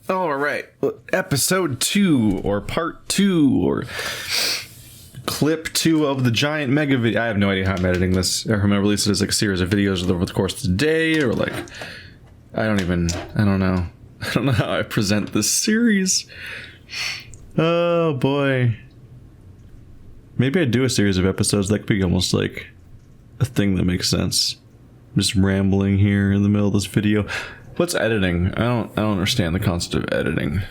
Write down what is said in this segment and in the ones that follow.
All right, episode 2 or part 2 or clip 2 of the giant mega video. I have no idea how I'm editing this. I'm gonna release it as like a series of videos over the course of the day, or like I don't know how I present this series. Oh boy, maybe I do a series of episodes that could be almost like a thing that makes sense. I'm just rambling here in the middle of this video. What's editing? I don't understand the concept of editing.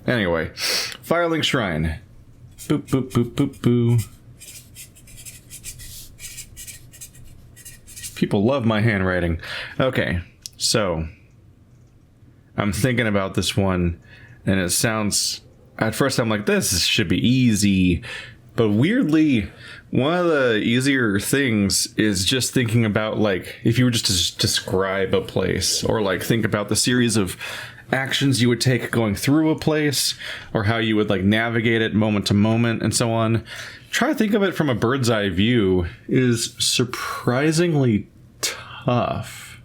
Anyway, Firelink Shrine. Boop boop boop boop boo. People love my handwriting. Okay, so I'm thinking about this one, and it sounds. At first, I'm like, this should be easy, but weirdly, one of the easier things is just thinking about, like, if you were just to describe a place, or like think about the series of actions you would take going through a place, or how you would like navigate it moment to moment and so on. Try to think of it from a bird's eye view is surprisingly tough.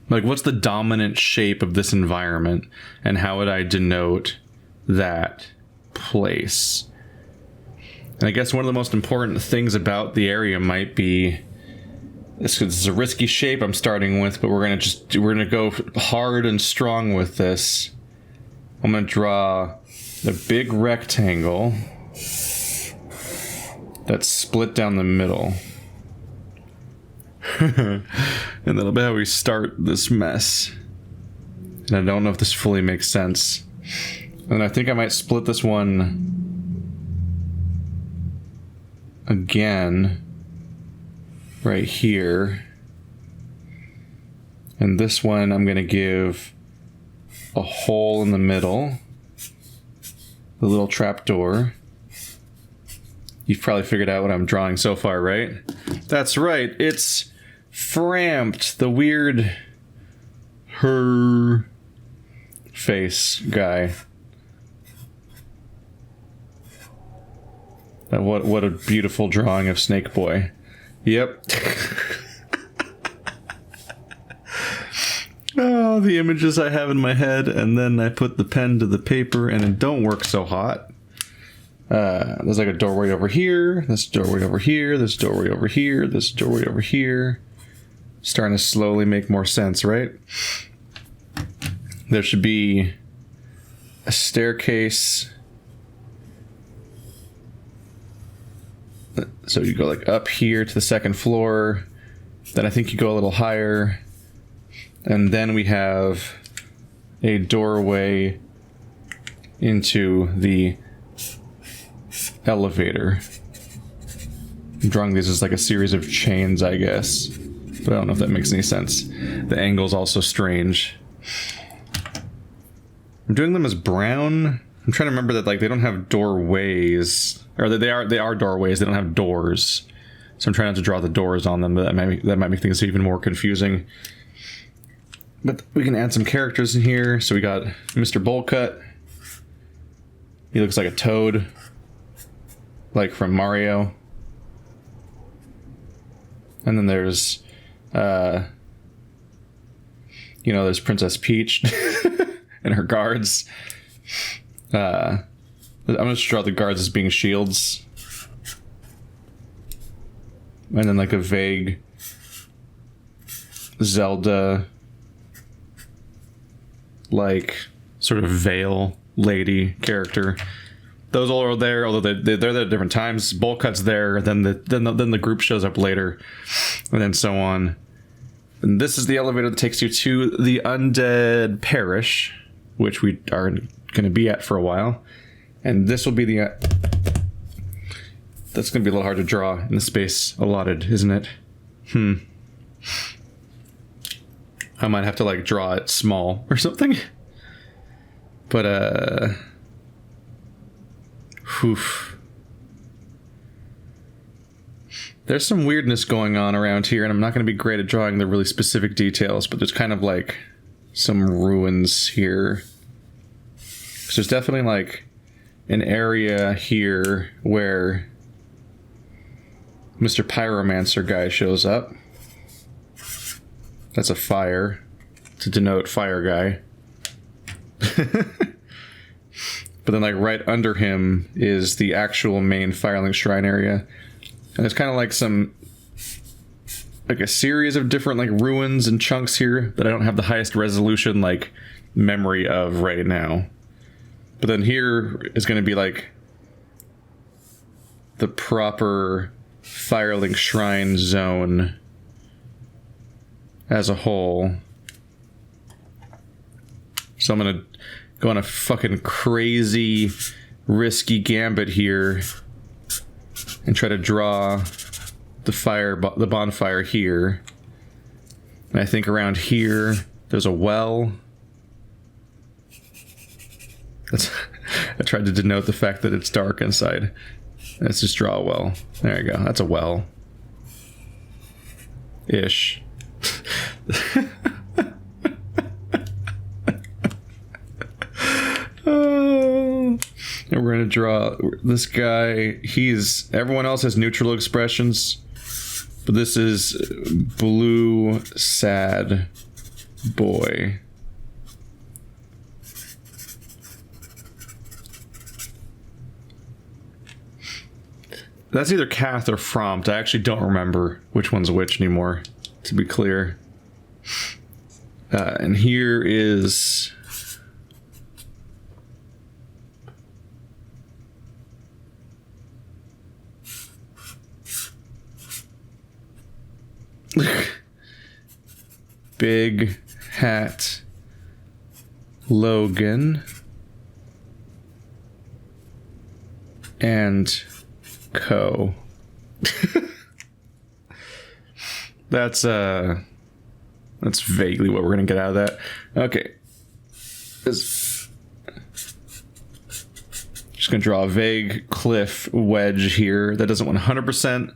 Like, what's the dominant shape of this environment, and how would I denote that place? And I guess one of the most important things about the area might be this is a risky shape I'm starting with, but we're gonna go hard and strong with this. I'm gonna draw a big rectangle that's split down the middle. And that'll be how we start this mess. And I don't know if this fully makes sense. And I think I might split this one again right here. And this one I'm going to give a hole in the middle. The little trapdoor. You've probably figured out what I'm drawing so far, right? That's right, it's Frampt, the weird her face guy. What a beautiful drawing of Snake Boy. Yep. Oh, the images I have in my head, and then I put the pen to the paper, and it don't work so hot. There's like a doorway over here, this doorway over here, this doorway over here, this doorway over here. Starting to slowly make more sense, right? There should be a staircase. So you go like up here to the second floor. Then I think you go a little higher. And then we have a doorway into the elevator. I'm drawing these as like a series of chains, I guess. But I don't know if that makes any sense. The angle's also strange. I'm doing them as brown. I'm trying to remember that like they don't have doorways. Or they are doorways, they don't have doors. So I'm trying not to draw the doors on them, but that might make things even more confusing. But we can add some characters in here. So we got Mr. Bowl-Cut. He looks like a toad. Like from Mario. And then there's there's Princess Peach and her guards. I'm gonna draw the guards as being shields. And then like a vague Zelda like sort of veil lady character. Those all are there, although they're there at different times. Bowl-Cut's there, then the group shows up later, and then so on. And this is the elevator that takes you to the Undead Parish, which we are going to be at for a while. And this will be the... that's going to be a little hard to draw in the space allotted, isn't it? I might have to, like, draw it small or something. But, oof. There's some weirdness going on around here, and I'm not going to be great at drawing the really specific details, but there's kind of like some ruins here. So there's definitely like an area here where Mr. Pyromancer guy shows up. That's a fire to denote fire guy. But then like right under him is the actual main Firelink shrine area. And there's kind of like some, like a series of different like ruins and chunks here that I don't have the highest resolution like memory of right now. But then here is going to be like the proper Firelink shrine zone as a whole. So I'm going to go on a fucking crazy risky gambit here and try to draw the bonfire here. And I think around here there's a well. I tried to denote the fact that it's dark inside. Let's just draw a well. There you go. That's a well. Ish. And we're gonna draw this guy. Everyone else has neutral expressions, but this is blue sad boy. That's either Kath or Frompt. I actually don't remember which one's which anymore, to be clear. And here is... Big Hat Logan and Co. That's vaguely what we're gonna get out of that. Okay. Just gonna draw a vague cliff wedge here that doesn't 100%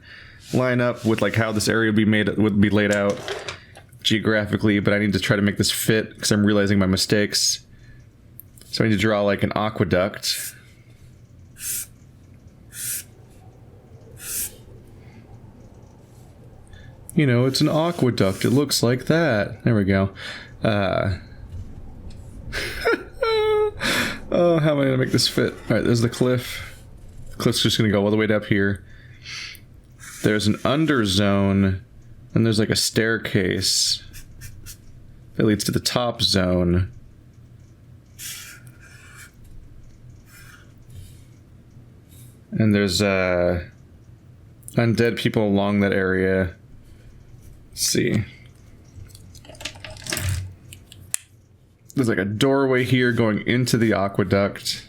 line up with like how this area would be laid out geographically, but I need to try to make this fit because I'm realizing my mistakes. So I need to draw like an aqueduct. You know, it's an aqueduct. It looks like that. There we go. Oh, how am I gonna make this fit? All right, there's the cliff. The cliff's just gonna go all the way up here. There's an underzone, and there's like a staircase that leads to the top zone. And there's undead people along that area. Let's see. There's like a doorway here going into the aqueduct.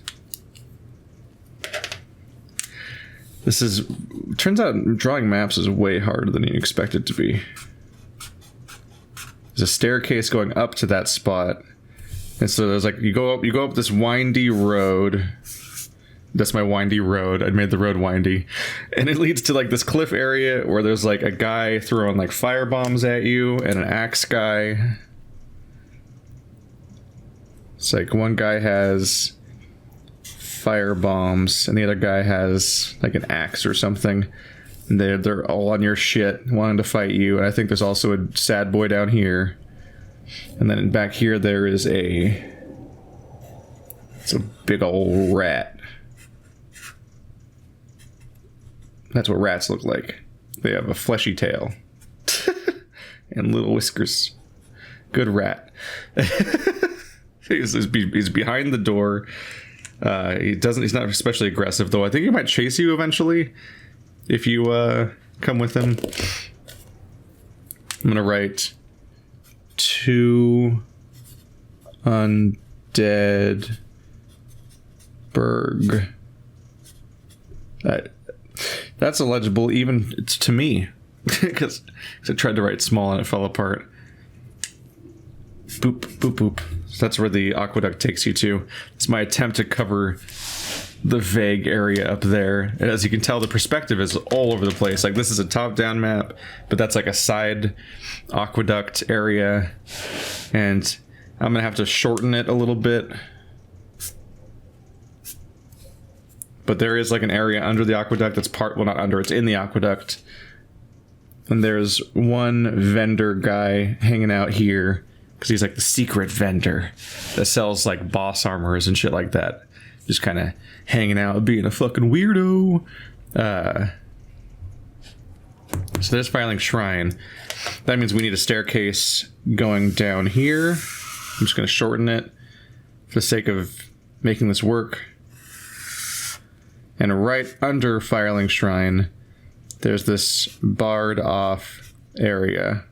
Turns out drawing maps is way harder than you expect it to be. There's a staircase going up to that spot. And so there's like, you go up this windy road. That's my windy road. I made the road windy. And it leads to like this cliff area where there's like a guy throwing like fire bombs at you and an axe guy. It's like one guy has fire bombs and the other guy has like an axe or something. And they're all on your shit wanting to fight you. And I think there's also a sad boy down here. And then back here there is it's a big old rat. That's what rats look like. They have a fleshy tail. And little whiskers. Good rat. He's behind the door. He's not especially aggressive, though. I think he might chase you eventually if you come with him. I'm gonna write 2 undead berg. That's illegible even to me because I tried to write small and it fell apart. Boop, boop, boop. So that's where the aqueduct takes you to. It's my attempt to cover the vague area up there. And as you can tell, the perspective is all over the place. Like, this is a top-down map, but that's like a side aqueduct area. And I'm going to have to shorten it a little bit. But there is like an area under the aqueduct that's well, not under, it's in the aqueduct. And there's one vendor guy hanging out here because he's like the secret vendor that sells like boss armors and shit like that. Just kind of hanging out, being a fucking weirdo. So there's Firelink Shrine. That means we need a staircase going down here. I'm just going to shorten it for the sake of making this work. And right under Firelink Shrine, there's this barred off area,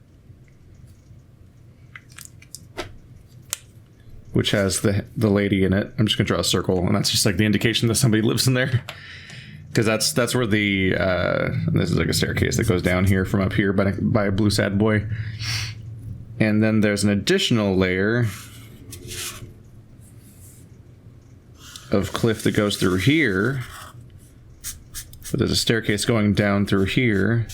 which has the lady in it. I'm just going to draw a circle, and that's just like the indication that somebody lives in there. Because that's where the this is like a staircase that goes down here from up here by a blue sad boy. And then there's an additional layer of cliff that goes through here. But there's a staircase going down through here.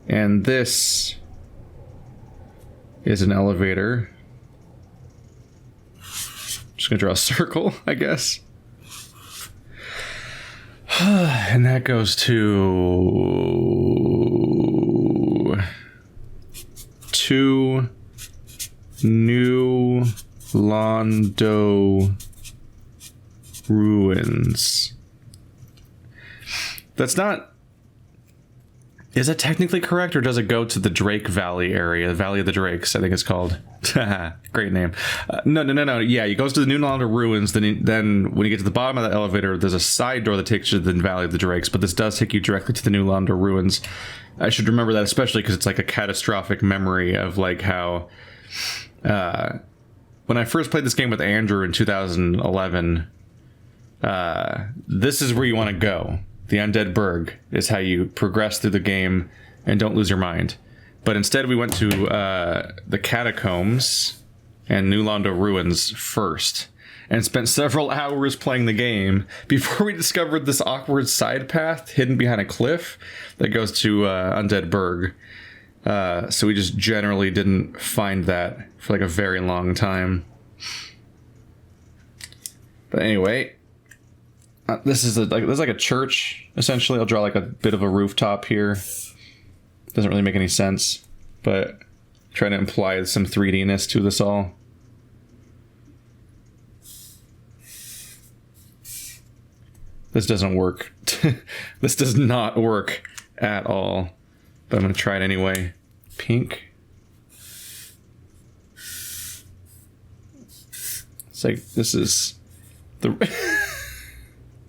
And this is an elevator. Just gonna draw a circle, I guess. And that goes to New Londo ruins. That's not... Is that technically correct, or does it go to the Drake Valley area? Valley of the Drakes, I think it's called. Great name. No. Yeah, it goes to the New Londo ruins. Then when you get to the bottom of that elevator, there's a side door that takes you to the Valley of the Drakes, but this does take you directly to the New Londo ruins. I should remember that, especially because it's like a catastrophic memory of like how... when I first played this game with Andrew in 2011, this is where you want to go. The Undead Burg is how you progress through the game and don't lose your mind. But instead we went to the Catacombs and New Londo ruins first, and spent several hours playing the game before we discovered this awkward side path hidden behind a cliff that goes to Undead Burg. So we just generally didn't find that for like a very long time. But anyway... this is like a church, essentially. I'll draw like a bit of a rooftop here. Doesn't really make any sense, but trying to imply some 3D-ness to this all. This doesn't work. This does not work at all, but I'm going to try it anyway. Pink. It's like, this is the...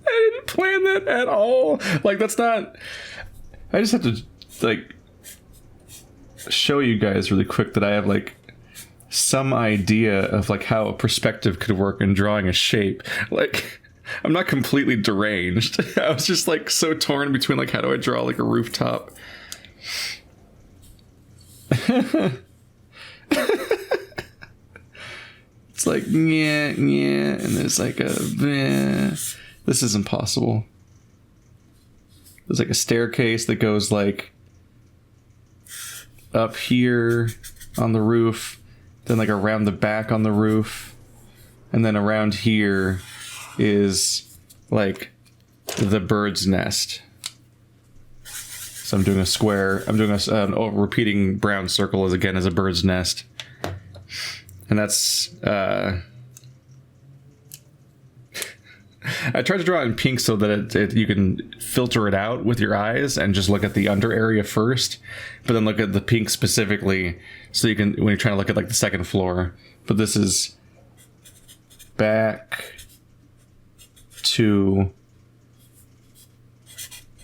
I didn't plan that at all. Like, that's not... I just have to, like, show you guys really quick that I have, like, some idea of, like, how a perspective could work in drawing a shape. Like, I'm not completely deranged. I was just, like, so torn between, like, how do I draw, like, a rooftop? It's like, yeah, and there's, like, a... bleh. This is impossible. There's like a staircase that goes like up here on the roof, then like around the back on the roof, and then around here is like the bird's nest. So I'm doing a square. I'm doing a repeating brown circle as a bird's nest, and that's. I tried to draw it in pink so that you can filter it out with your eyes and just look at the under area first, but then look at the pink specifically so you can, when you're trying to look at like the second floor. But this is back to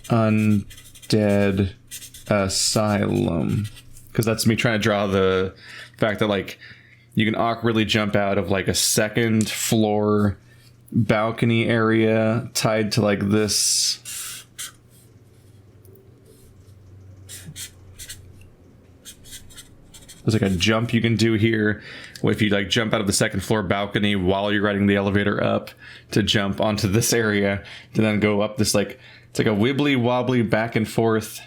Undead Asylum, because that's me trying to draw the fact that like you can awkwardly jump out of like a second floor balcony area tied to like this. There's like a jump you can do here if you like jump out of the second floor balcony while you're riding the elevator up to jump onto this area to then go up this like, it's like a wibbly wobbly back and forth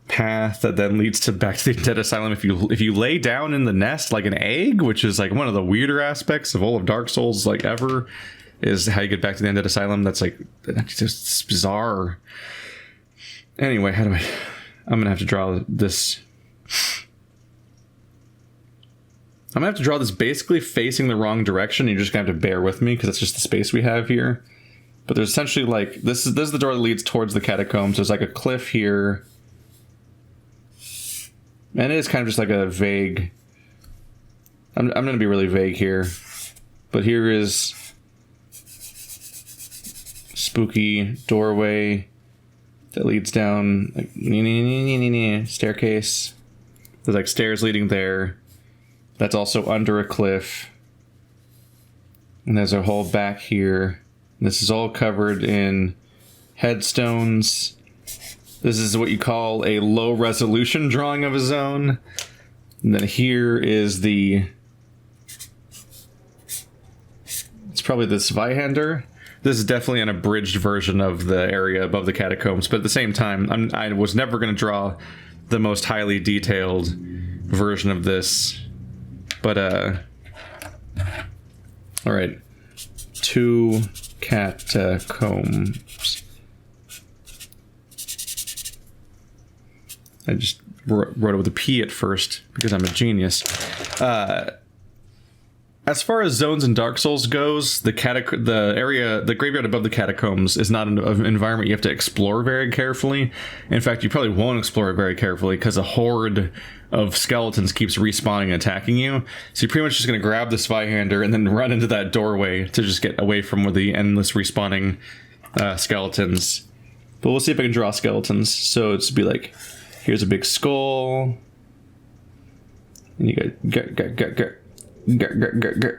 path that then leads to back to the Undead Asylum. If you lay down in the nest like an egg, which is like one of the weirder aspects of all of Dark Souls like ever, is how you get back to the Undead Asylum. That's like just bizarre. Anyway, how do I... I'm gonna have to draw this... I'm gonna have to draw this basically facing the wrong direction. You're just gonna have to bear with me because that's just the space we have here. But there's essentially like, this is the door that leads towards the catacombs. There's like a cliff here. And it is kind of just like a vague... I'm gonna be really vague here. But here is... spooky doorway that leads down, like, staircase. There's like stairs leading there. That's also under a cliff. And there's a hole back here. This is all covered in headstones. This is what you call a low resolution drawing of a zone. And then here is the... it's probably the Zweihander. This is definitely an abridged version of the area above the catacombs, but at the same time, I was never going to draw the most highly detailed version of this. But, alright. 2 catacombs. I just wrote it with a P at first, because I'm a genius. As far as zones in Dark Souls goes, the graveyard above the catacombs is not an environment you have to explore very carefully. In fact, you probably won't explore it very carefully because a horde of skeletons keeps respawning and attacking you. So you're pretty much just going to grab the Zweihander and then run into that doorway to just get away from the endless respawning skeletons. But we'll see if I can draw skeletons. So it's be like, here's a big skull. And you got Grr.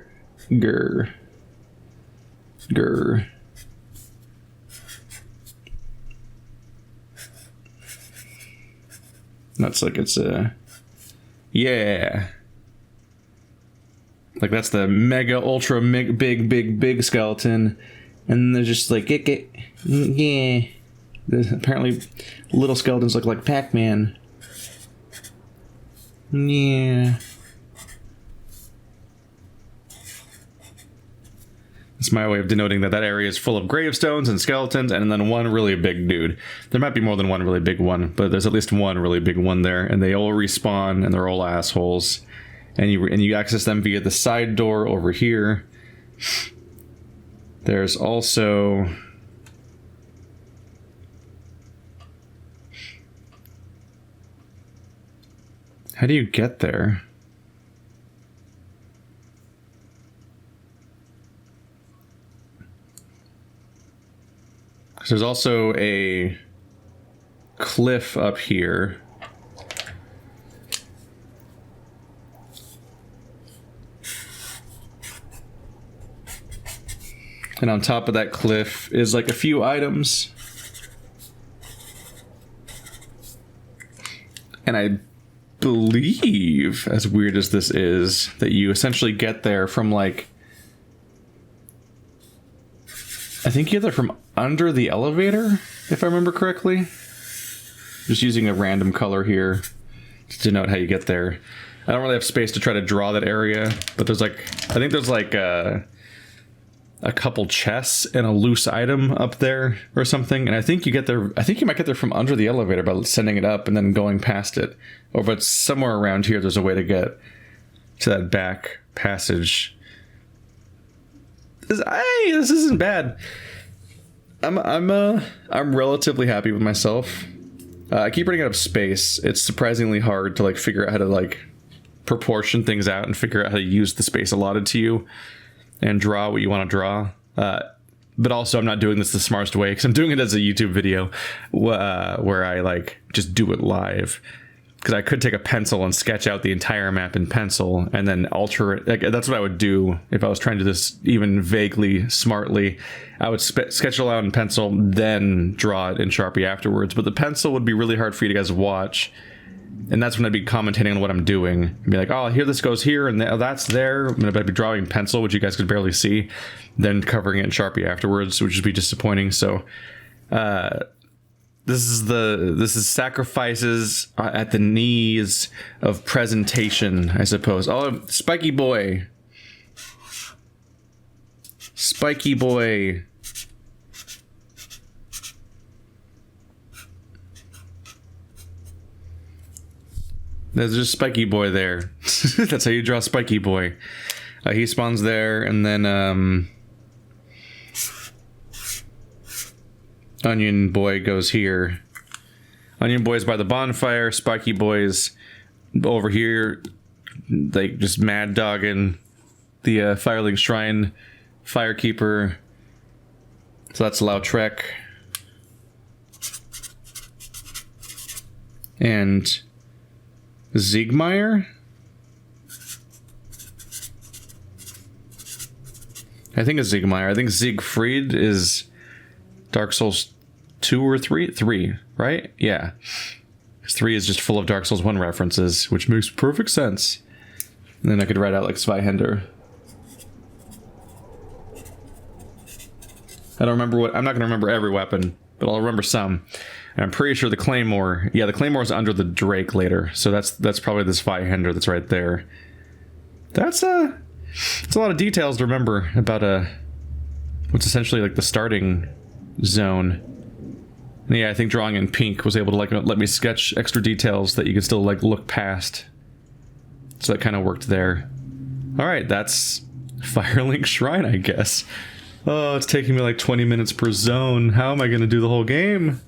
That's like it's a... yeah. Like that's the mega ultra big skeleton. And they're just like... yeah. Apparently little skeletons look like Pac-Man. Yeah. It's my way of denoting that area is full of gravestones and skeletons, and then one really big dude. There might be more than one really big one, but there's at least one really big one there, and they all respawn, and they're all assholes. And you access them via the side door over here. There's also... how do you get there? There's also a cliff up here. And on top of that cliff is like a few items. And I believe, as weird as this is, that you essentially get there from like... I think you get there from under the elevator, if I remember correctly. Just using a random color here to denote how you get there. I don't really have space to try to draw that area, but there's like... I think there's like a couple chests and a loose item up there or something, and I think you get there... I think you might get there from under the elevator by sending it up and then going past it. Or but somewhere around here there's a way to get to that back passage. This isn't bad. I'm relatively happy with myself. I keep running out of space. It's surprisingly hard to like figure out how to like proportion things out and figure out how to use the space allotted to you and draw what you want to draw. But also I'm not doing this the smartest way because I'm doing it as a YouTube video where I like just do it live. Because I could take a pencil and sketch out the entire map in pencil and then alter it. Like, that's what I would do if I was trying to do this even vaguely smartly. I would sketch it all out in pencil, then draw it in Sharpie afterwards. But the pencil would be really hard for you guys to watch. And that's when I'd be commentating on what I'm doing. I'd be like, oh, here this goes here, and that's there. And I'd be drawing in pencil, which you guys could barely see. Then covering it in Sharpie afterwards, which would be disappointing. So, This is sacrifices at the knees of presentation, I suppose. Oh, Spiky Boy. Spiky Boy. There's just Spiky Boy there. That's how you draw Spiky Boy. He spawns there, and then Onion Boy goes here. Onion Boy's by the bonfire. Spiky Boy's over here, like just mad dogging the Firelink Shrine Firekeeper. So that's Lautrec. And Siegmeyer? I think it's Siegmeyer. I think Siegfried is Dark Souls 2 or 3? 3, right? Yeah. 3 is just full of Dark Souls 1 references, which makes perfect sense. And then I could write out like Zweihänder. I don't remember what... I'm not going to remember every weapon, but I'll remember some. And I'm pretty sure the Claymore... Yeah, the Claymore's under the Drake later, so that's probably this Zweihänder that's right there. That's a lot of details to remember about what's essentially like the starting zone. And yeah, I think drawing in pink was able to like let me sketch extra details that you could still like look past. So that kind of worked there. All right, that's Firelink Shrine, I guess. Oh, it's taking me like 20 minutes per zone. How am I going to do the whole game?